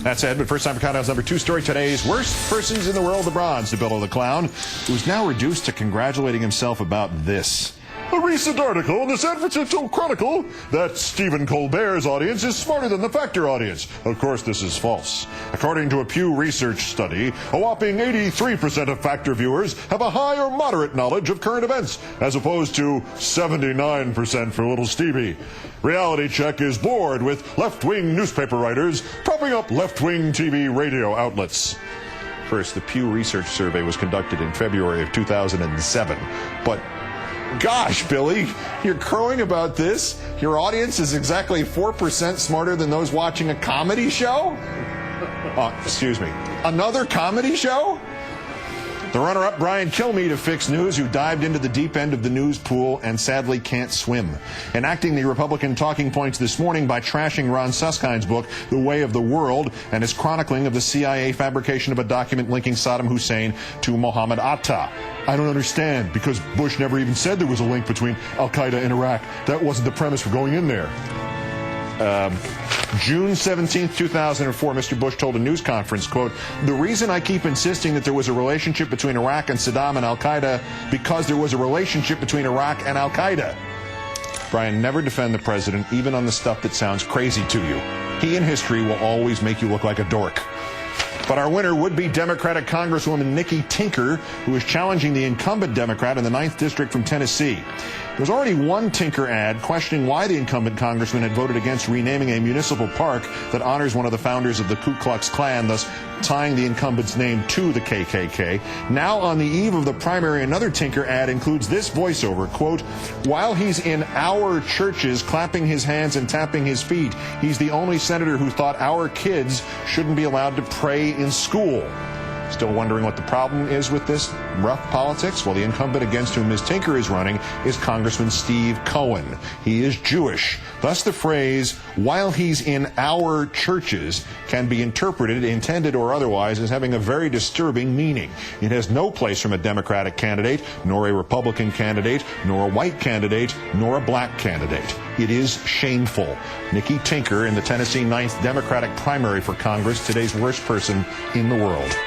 That said, but first time for Countdown's number 2 story, today's worst persons in the world, LeBron's DeBillo the Clown, who's now reduced to congratulating himself about this. A recent article in the San Francisco Chronicle that Stephen Colbert's audience is smarter than the Factor audience. Of course, this is false. According to a Pew Research study, a whopping 83% of Factor viewers have a high or moderate knowledge of current events, as opposed to 79% for little Stevie. Reality Check is bored with left-wing newspaper writers propping up left-wing TV radio outlets. First, the Pew Research survey was conducted in February of 2007, but gosh, Billy, you're crowing about this? Your audience is exactly 4% smarter than those watching a comedy show? Excuse me. Another comedy show? The runner-up, Brian Kilmeade of Fix News, who dived into the deep end of the news pool and sadly can't swim. Enacting the Republican talking points this morning by trashing Ron Suskind's book, The Way of the World, and his chronicling of the CIA fabrication of a document linking Saddam Hussein to Mohammed Atta. I don't understand, because Bush never even said there was a link between al-Qaeda and Iraq. That wasn't the premise for going in there. June 17, 2004, Mr. Bush told a news conference, quote, "The reason I keep insisting that there was a relationship between Iraq and Saddam and al-Qaeda because there was a relationship between Iraq and al-Qaeda." Brian, never defend the president, even on the stuff that sounds crazy to you. He in history will always make you look like a dork. But our winner would be Democratic Congresswoman Nikki Tinker, who is challenging the incumbent Democrat in the 9th District from Tennessee. There's already one Tinker ad questioning why the incumbent congressman had voted against renaming a municipal park that honors one of the founders of the Ku Klux Klan, thus tying the incumbent's name to the KKK. Now, on the eve of the primary, another Tinker ad includes this voiceover, quote, "While he's in our churches clapping his hands and tapping his feet, he's the only senator who thought our kids shouldn't be allowed to pray in school." Still wondering what the problem is with this rough politics? Well, the incumbent against whom Ms. Tinker is running is Congressman Steve Cohen. He is Jewish. Thus, the phrase, "while he's in our churches," can be interpreted, intended or otherwise, as having a very disturbing meaning. It has no place from a Democratic candidate, nor a Republican candidate, nor a white candidate, nor a black candidate. It is shameful. Nikki Tinker in the Tennessee 9th Democratic primary for Congress, today's worst person in the world.